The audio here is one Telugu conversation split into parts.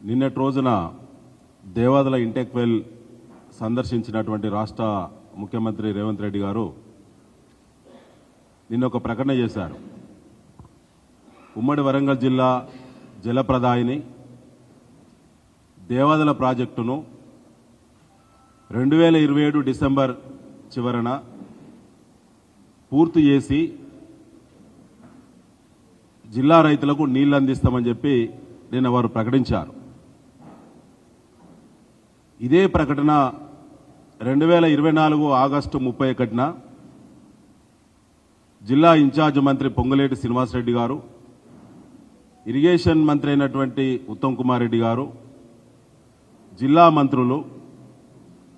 నిన్నటి రోజున దేవాదుల ఇంటెక్ వెల్ సందర్శించినటువంటి రాష్ట్ర ముఖ్యమంత్రి రేవంత్ రెడ్డి గారు నిన్న ఒక ప్రకటన చేశారు. ఉమ్మడి వరంగల్ జిల్లా జలప్రదాయిని దేవాదుల ప్రాజెక్టును 2027 డిసెంబర్ చివరన పూర్తి చేసి జిల్లా రైతులకు నీళ్లు అందిస్తామని చెప్పి నిన్న వారు ప్రకటించారు. ఇదే ప్రకటన 2024 ఆగస్టు 31న జిల్లా ఇన్ఛార్జ్ మంత్రి పొంగులేటి శ్రీనివాసరెడ్డి గారు, ఇరిగేషన్ మంత్రి అయినటువంటి ఉత్తమ్ కుమార్ రెడ్డి గారు, జిల్లా మంత్రులు,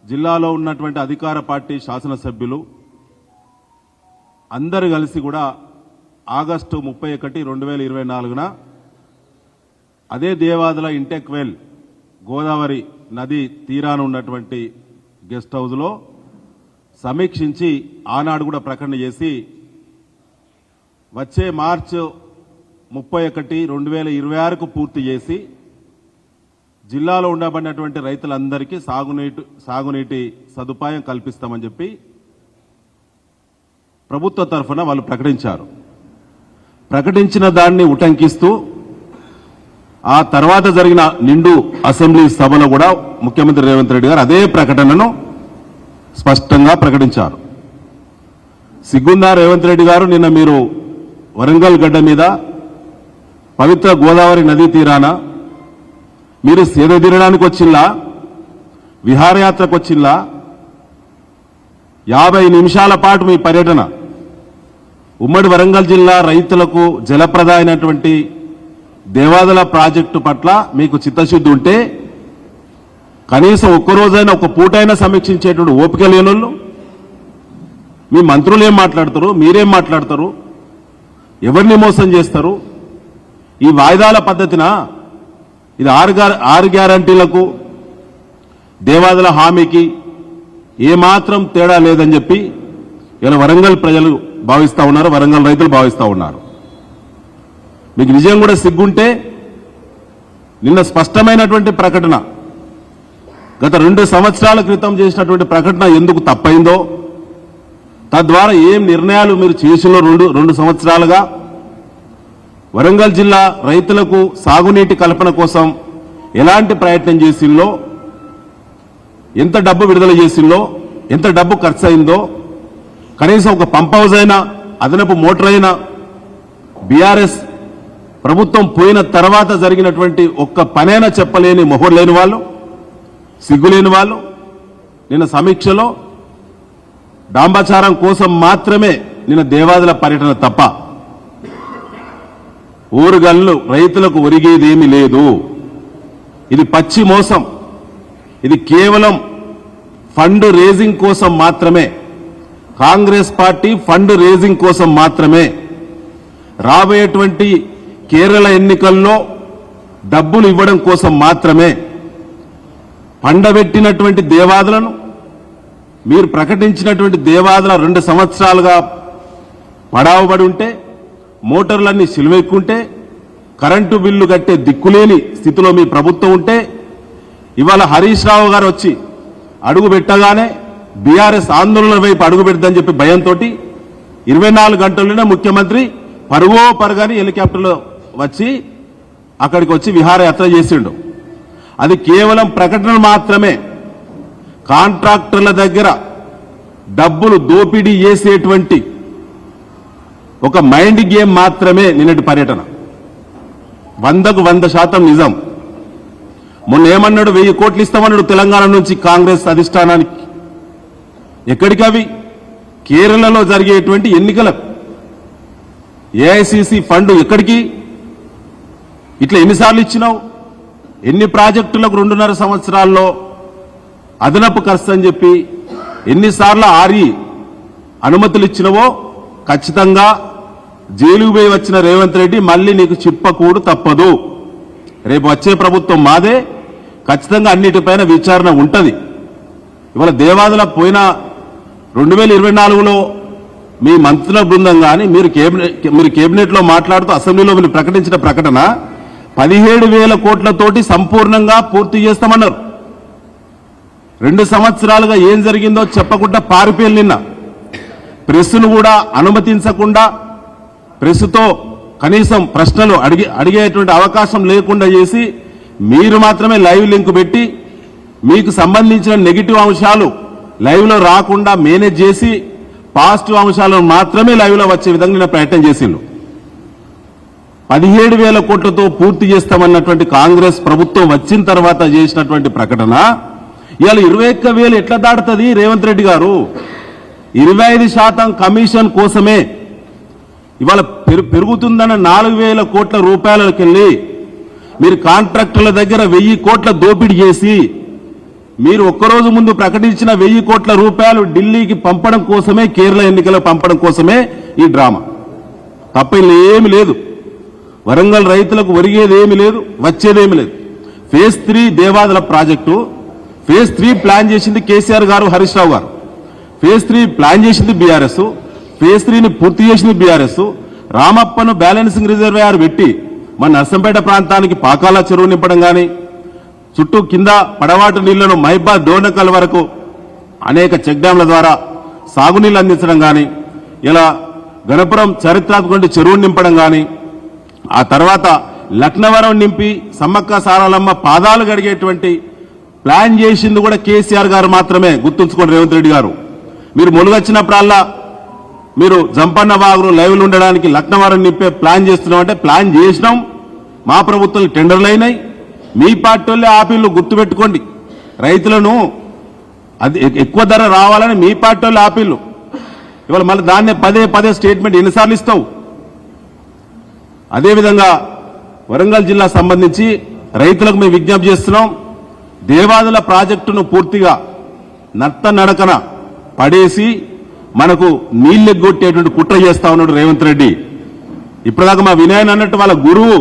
జిల్లాలో ఉన్నటువంటి అధికార పార్టీ శాసనసభ్యులు అందరూ కలిసి కూడా ఆగస్టు 31, 2024న అదే దేవాదుల ఇంటెక్ వెల్ గోదావరి నది తీరాన ఉన్నటువంటి గెస్ట్ హౌస్లో సమీక్షించి ఆనాడు కూడా ప్రకటన చేసి వచ్చే మార్చి 31, 2026కు పూర్తి చేసి జిల్లాలో ఉండబడినటువంటి రైతులందరికీ సాగునీటి సదుపాయం కల్పిస్తామని చెప్పి ప్రభుత్వ తరఫున వాళ్ళు ప్రకటించారు. ప్రకటించిన దాన్ని ఉటంకిస్తూ ఆ తర్వాత జరిగిన నిండు అసెంబ్లీ సభలో కూడా ముఖ్యమంత్రి రేవంత్ రెడ్డి గారు అదే ప్రకటనను స్పష్టంగా ప్రకటించారు. సిగ్గుందా రేవంత్ రెడ్డి గారు? నిన్న మీరు వరంగల్ గడ్డ మీద పవిత్ర గోదావరి నదీ తీరాన మీరు సేద తీరడానికి వచ్చిల్లా, విహారయాత్రకు వచ్చిల్లా? 50 నిమిషాల పాటు మీ పర్యటన ఉమ్మడి వరంగల్ జిల్లా రైతులకు జలప్రదాయమైనటువంటి దేవాదుల ప్రాజెక్టు పట్ల మీకు చిత్తశుద్ధి ఉంటే కనీసం ఒక్కరోజైనా ఒక పూటైనా సమీక్షించేటువంటి ఓపిక లేనోళ్ళు మీ మంత్రులు ఏం మాట్లాడతారు, మీరేం మాట్లాడతారు, ఎవరిని మోసం చేస్తారు? ఈ వాయిదాల పద్ధతిన ఇది 6 గ్యారంటీలకు దేవాదుల హామీకి ఏమాత్రం తేడా లేదని చెప్పి ఇలా వరంగల్ ప్రజలు భావిస్తూ ఉన్నారు, వరంగల్ రైతులు భావిస్తూ ఉన్నారు. మీకు నిజం కూడా సిగ్గుంటే నిన్న స్పష్టమైనటువంటి ప్రకటన గత 2 సంవత్సరాల క్రితం చేసినటువంటి ప్రకటన ఎందుకు తప్పైందో, తద్వారా ఏం నిర్ణయాలు మీరు చేసిలో 2 సంవత్సరాలుగా వరంగల్ జిల్లా రైతులకు సాగునీటి కల్పన కోసం ఎలాంటి ప్రయత్నం చేసిందో, ఎంత డబ్బు విడుదల చేసిందో, ఎంత డబ్బు ఖర్చు అయిందో, కనీసం ఒక పంప్ హౌస్ అయినా అదనపు మోటార్ అయినా బీఆర్ఎస్ ప్రభుత్వం పోయిన తర్వాత జరిగినటువంటి ఒక్క పనైనా చెప్పలేని మొహోడు లేని వాళ్ళు, సిగ్గులేని వాళ్ళు నిన్న సమీక్షలో డాంబాచారం కోసం మాత్రమే నిన్న దేవాదుల పర్యటన తప్ప ఊరుగల్లు రైతులకు ఒరిగేదేమీ లేదు. ఇది పచ్చి మోసం. ఇది కేవలం ఫండ్ రేజింగ్ కోసం మాత్రమే, కాంగ్రెస్ పార్టీ ఫండ్ రేజింగ్ కోసం మాత్రమే, రాబోయేటువంటి కేరళ ఎన్నికల్లో డబ్బులు ఇవ్వడం కోసం మాత్రమే పండబెట్టినటువంటి దేవాదులను, మీరు ప్రకటించినటువంటి దేవాదుల 2 సంవత్సరాలుగా పడావబడి ఉంటే, మోటార్లన్నీ సిలువెక్కుంటే, కరెంటు బిల్లు కట్టే దిక్కులేని స్థితిలో మీ ప్రభుత్వం ఉంటే, ఇవాళ హరీష్ రావు గారు వచ్చి అడుగు పెట్టగానే బీఆర్ఎస్ ఆందోళన వైపు అడుగు పెడదని చెప్పి భయంతో 24 గంటల్లోనే ముఖ్యమంత్రి పరుగో పరుగని హెలికాప్టర్లో వచ్చి అక్కడికి వచ్చి విహారయాత్ర చేసిండు. అది కేవలం ప్రకటన మాత్రమే. కాంట్రాక్టర్ల దగ్గర డబ్బులు దోపిడీ చేసేటువంటి ఒక మైండ్ గేమ్ మాత్రమే నిన్నటి పర్యటన. 100కు 100% నిజం. మొన్న ఏమన్నాడు? 1000 కోట్లు ఇస్తామన్నాడు తెలంగాణ నుంచి కాంగ్రెస్ అధిష్టానానికి. ఎక్కడికి అవి? కేరళలో జరిగేటువంటి ఎన్నికలకు. ఏఐసిసి ఫండ్ ఎక్కడికి? ఇట్లా ఎన్నిసార్లు ఇచ్చినావు? ఎన్ని ప్రాజెక్టులకు 2.5 సంవత్సరాల్లో అదనపు ఖర్చు అని చెప్పి ఎన్నిసార్లు అనుమతులు ఇచ్చినవో ఖచ్చితంగా జైలుకు పోయి వచ్చిన రేవంత్ రెడ్డి మళ్ళీ నీకు చిప్పకూడు తప్పదు. రేపు వచ్చే ప్రభుత్వం మాదే, ఖచ్చితంగా అన్నిటిపైన విచారణ ఉంటది. ఇవాళ దేవాదుల పోయిన 2024లో మీ మంత్రుల బృందం కానీ మీరు కేబినెట్లో మాట్లాడుతూ అసెంబ్లీలో మీరు ప్రకటించిన ప్రకటన 17,000 కోట్లతోటి సంపూర్ణంగా పూర్తి చేస్తామన్నారు. 2 సంవత్సరాలుగా ఏం జరిగిందో చెప్పకుండా పారిపోయి నిన్న ప్రెస్సును కూడా అనుమతించకుండా, ప్రెస్సుతో కనీసం ప్రశ్నలు అడిగేటువంటి అవకాశం లేకుండా చేసి మీరు మాత్రమే లైవ్ లింక్ పెట్టి మీకు సంబంధించిన నెగిటివ్ అంశాలు లైవ్లో రాకుండా మేనేజ్ చేసి పాజిటివ్ అంశాలను మాత్రమే లైవ్లో వచ్చే విధంగా నేను ప్రయత్నం చేసిండు. 17,000 కోట్లతో పూర్తి చేస్తామన్నటువంటి కాంగ్రెస్ ప్రభుత్వం వచ్చిన తర్వాత చేసినటువంటి ప్రకటన ఇవాళ 21,000 ఎట్లా దాటుతుంది రేవంత్ రెడ్డి గారు? 25% కమిషన్ కోసమే ఇవాళ పెరుగుతుందన్న 4,000 కోట్ల రూపాయలకెళ్ళి మీరు కాంట్రాక్టర్ల దగ్గర 1,000 కోట్ల దోపిడీ చేసి మీరు ఒక్కరోజు ముందు ప్రకటించిన 1,000 కోట్ల రూపాయలు ఢిల్లీకి పంపడం కోసమే, కేరళ ఎన్నికలకు పంపడం కోసమే ఈ డ్రామా. తప్ప ఏమీ లేదు. వరంగల్ రైతులకు ఒరిగేది ఏమీ లేదు, వచ్చేదేమీ లేదు. Phase 3 Devadula project, phase 3 plan చేసింది కేసీఆర్ గారు, హరీష్ రావు గారు. ఫేజ్ 3 ప్లాన్ చేసింది బీఆర్ఎస్, ఫేజ్ 3ని పూర్తి చేసింది బీఆర్ఎస్. రామప్పను బ్యాలెన్సింగ్ రిజర్వాయర్ పెట్టి మన నర్సంపేట ప్రాంతానికి పాకాల చెరువు నింపడం కానీ, చుట్టూ కింద పడవాటు నీళ్లను మహిబాద్ డోనకల్ వరకు అనేక చెక్ డ్యాంల ద్వారా సాగునీళ్లు అందించడం కానీ, ఇలా గణపురం చారిత్రాత్మక చెరువు నింపడం కానీ, ఆ తర్వాత లక్నవరం నింపి సమ్మక్క సారాలమ్మ పాదాలు గడిగేటువంటి ప్లాన్ చేసింది కూడా కేసీఆర్ గారు మాత్రమే. గుర్తుంచుకోండి రేవంత్ రెడ్డి గారు. మీరు మొలుగొచ్చినప్పుడల్లా మీరు జంపన్న వాగులు లైవ్లు ఉండడానికి లక్నవరం నింపే ప్లాన్ చేస్తున్నామంటే ప్లాన్ చేసినాం. మా ప్రభుత్వం టెండర్లు అయినాయి, మీ పార్టీ వాళ్ళే ఆపిల్లు. గుర్తుపెట్టుకోండి, రైతులను అది ఎక్కువ ధర రావాలని మీ పార్టీ వాళ్ళు ఆపిల్లు. ఇవాళ మళ్ళీ దాన్నే పదే స్టేట్మెంట్ ఎన్నిసార్లు ఇస్తావు? అదేవిధంగా వరంగల్ జిల్లా సంబంధించి రైతులకు మేము విజ్ఞప్తి చేస్తున్నాం. దేవాదుల ప్రాజెక్టును పూర్తిగా నడకన పడేసి మనకు నీళ్లెగ్గొట్టేటువంటి కుట్ర చేస్తా ఉన్నాడు రేవంత్ రెడ్డి. ఇప్పటిదాకా మా వినయన్ అన్నట్టు వాళ్ళ గురువు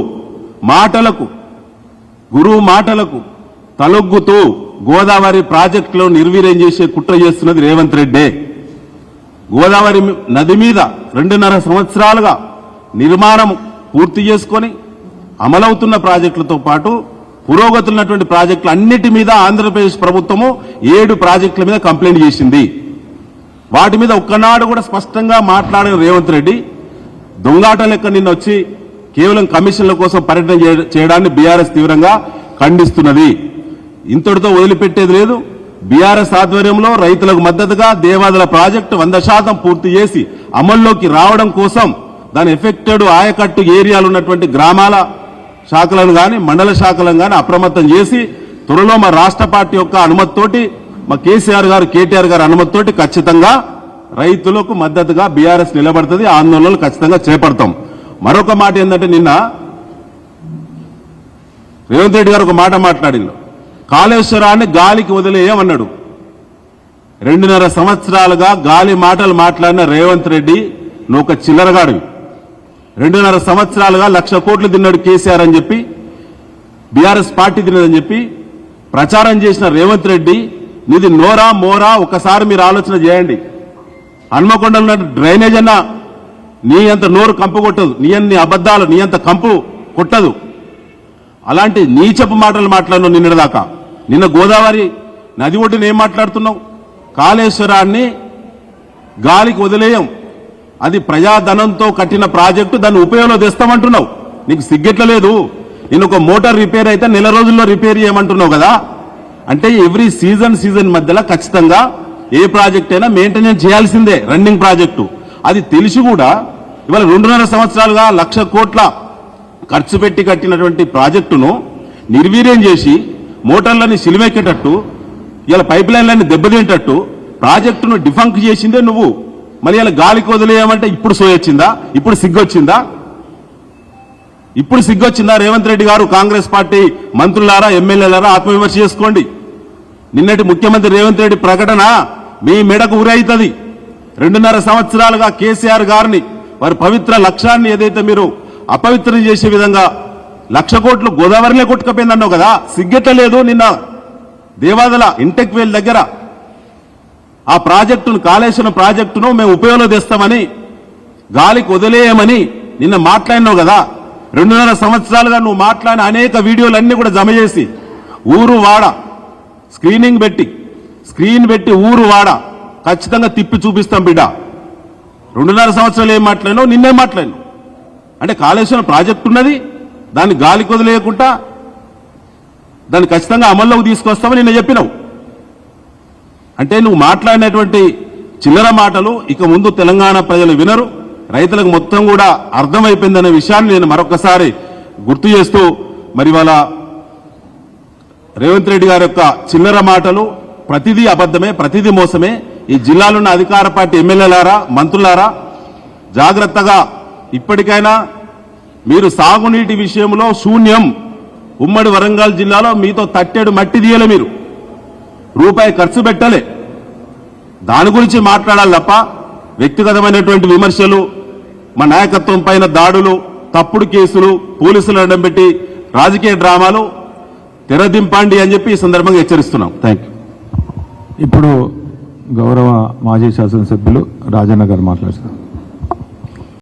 మాటలకు తలొగ్గుతూ గోదావరి ప్రాజెక్టులో నిర్వీర్యం చేసే కుట్ర చేస్తున్నది రేవంత్ రెడ్డి. గోదావరి నది మీద 2.5 సంవత్సరాలుగా నిర్మాణం పూర్తి చేసుకొని అమలవుతున్న ప్రాజెక్టులతో పాటు పురోగతులున్నటువంటి ప్రాజెక్టులు అన్నిటి మీద ఆంధ్రప్రదేశ్ ప్రభుత్వము 7 ప్రాజెక్టుల మీద కంప్లైంట్ చేసింది. వాటి మీద ఒక్కనాడు కూడా స్పష్టంగా మాట్లాడిన రేవంత్ రెడ్డి దొంగాట లెక్క నిన్న వచ్చి కేవలం కమిషన్ల కోసం పర్యటన చేయడాన్ని బీఆర్ఎస్ తీవ్రంగా ఖండిస్తున్నది. ఇంతటితో వదిలిపెట్టేది లేదు. బీఆర్ఎస్ ఆధ్వర్యంలో రైతులకు మద్దతుగా దేవాదుల ప్రాజెక్టు 100% పూర్తి చేసి అమల్లోకి రావడం కోసం దాని ఎఫెక్టెడ్ ఆయకట్టు ఏరియాలు ఉన్నటువంటి గ్రామాల శాఖలను కానీ మండల శాఖలను కానీ అప్రమత్తం చేసి త్వరలో మా రాష్ట్ర పార్టీ యొక్క అనుమతితోటి, మా కేసీఆర్ గారు కేటీఆర్ గారి అనుమతితోటి ఖచ్చితంగా రైతులకు మద్దతుగా బీఆర్ఎస్ నిలబడుతుంది. ఆందోళనలు ఖచ్చితంగా చేపడతాం. మరొక మాట ఏంటంటే నిన్న రేవంత్ రెడ్డి గారు ఒక మాట మాట్లాడిండు. కాళేశ్వరాన్ని గాలికి వదిలేయమన్నాడు. 2.5 సంవత్సరాలుగా గాలి మాటలు మాట్లాడిన రేవంత్ రెడ్డి నువ్వు ఒక చిల్లరగాడివి. 2.5 సంవత్సరాలుగా 1,00,000 కోట్లు తిన్నాడు కేసీఆర్ అని చెప్పి, బీఆర్ఎస్ పార్టీ తిన్నదని చెప్పి ప్రచారం చేసిన రేవంత్ రెడ్డి నీది నోరా మోరా ఒకసారి మీరు ఆలోచన చేయండి. హన్మకొండలో ఉన్న డ్రైనేజ్ అన్నా నీ అంత నోరు కంపు కొట్టదు, నీ అన్ని అబద్దాలు నీ అంత కంపు కొట్టదు. అలాంటి నీచపు మాటలు మాట్లాడినావు నిన్నటిదాకా. నిన్న గోదావరి నది ఒడ్డున ఏం మాట్లాడుతున్నావు? కాళేశ్వరాన్ని గాలికి వదిలేయం, అది ప్రజాధనంతో కట్టిన ప్రాజెక్టు, దాన్ని ఉపయోగంలో తెస్తామంటున్నావు. నీకు సిగ్గెట్ల లేదు? నేను ఒక మోటార్ రిపేర్ అయితే 4 రోజుల్లో రిపేర్ చేయమంటున్నావు కదా. అంటే ఎవ్రీ సీజన్ మధ్యలో ఖచ్చితంగా ఏ ప్రాజెక్ట్ అయినా మెయింటెనెన్స్ చేయాల్సిందే, రన్నింగ్ ప్రాజెక్టు. అది తెలిసి కూడా ఇవాళ 2.5 సంవత్సరాలుగా 1,00,000 కోట్ల ఖర్చు పెట్టి కట్టినటువంటి ప్రాజెక్టును నిర్వీర్యం చేసి మోటార్లని సిలిమెక్కేటట్టు, ఇలా పైప్ లైన్లన్నీ దెబ్బతింటట్టు ప్రాజెక్టును డిఫంక్ చేసిందే నువ్వు. మరి ఇలా గాలికి వదిలేయమంటే ఇప్పుడు సోయొచ్చిందా? ఇప్పుడు సిగ్గొచ్చిందా రేవంత్ రెడ్డి గారు? కాంగ్రెస్ పార్టీ మంత్రులారా, ఎమ్మెల్యేలారా ఆత్మవిమర్శ చేసుకోండి. నిన్నటి ముఖ్యమంత్రి రేవంత్ రెడ్డి ప్రకటన మీ మెడకు ఉరైతుంది. 2.5 సంవత్సరాలుగా కేసీఆర్ గారిని వారి పవిత్ర లక్ష్యాన్ని ఏదైతే మీరు అపవిత్రం చేసే విధంగా 1,00,000 కోట్లు గోదావరిలో కొట్టుకపోయిందన్నావు కదా. సిగ్గెట్టలేదు? నిన్న దేవాదల ఇంటెక్ వేల్ దగ్గర ఆ ప్రాజెక్టును, కాళేశ్వరం ప్రాజెక్టును మేము ఉపయోగంలో తెస్తామని, గాలికి వదిలేయమని నిన్న మాట్లాడినావు కదా. 2.5 సంవత్సరాలుగా నువ్వు మాట్లాడిన అనేక వీడియోలన్నీ కూడా జమ చేసి ఊరు వాడ స్క్రీన్ పెట్టి ఊరు వాడ ఖచ్చితంగా తిప్పి చూపిస్తాం బిడ్డ. 2.5 సంవత్సరాలు ఏం మాట్లాడినావు, నిన్నేం మాట్లాడినావు అంటే కాళేశ్వరం ప్రాజెక్టు ఉన్నది, దాన్ని గాలి కొదిలేయకుండా దాన్ని ఖచ్చితంగా అమల్లోకి తీసుకొస్తామని నిన్న చెప్పినావు. అంటే నువ్వు మాట్లాడినటువంటి చిల్లర మాటలు ఇక ముందు తెలంగాణ ప్రజలు వినరు, రైతులకు మొత్తం కూడా అర్థమైపోయిందనే విషయాన్ని నేను మరొకసారి గుర్తు చేస్తూ, మరి వాళ్ళ రేవంత్ రెడ్డి గారి యొక్క చిల్లర మాటలు ప్రతిదీ అబద్ధమే, ప్రతిదీ మోసమే. ఈ జిల్లాలో ఉన్న అధికార పార్టీ ఎమ్మెల్యేలారా, మంత్రులారా, జాగ్రత్తగా ఇప్పటికైనా మీరు సాగునీటి విషయంలో శూన్యం. ఉమ్మడి వరంగల్ జిల్లాలో మీతో తట్టెడు మట్టి తీయలే, మీరు రూపాయి ఖర్చు పెట్టలే. దాని గురించి మాట్లాడాలి తప్ప వ్యక్తిగతమైనటువంటి విమర్శలు, మా నాయకత్వం పైన దాడులు, తప్పుడు కేసులు, పోలీసులు అడ్డం పెట్టి రాజకీయ డ్రామాలు తెరదింపండి అని చెప్పి ఈ సందర్భంగా హెచ్చరిస్తున్నాం. Thank you. ఇప్పుడు గౌరవ మాజీ శాసనసభ్యులు రాజన్న గారు మాట్లాడుతున్నారు.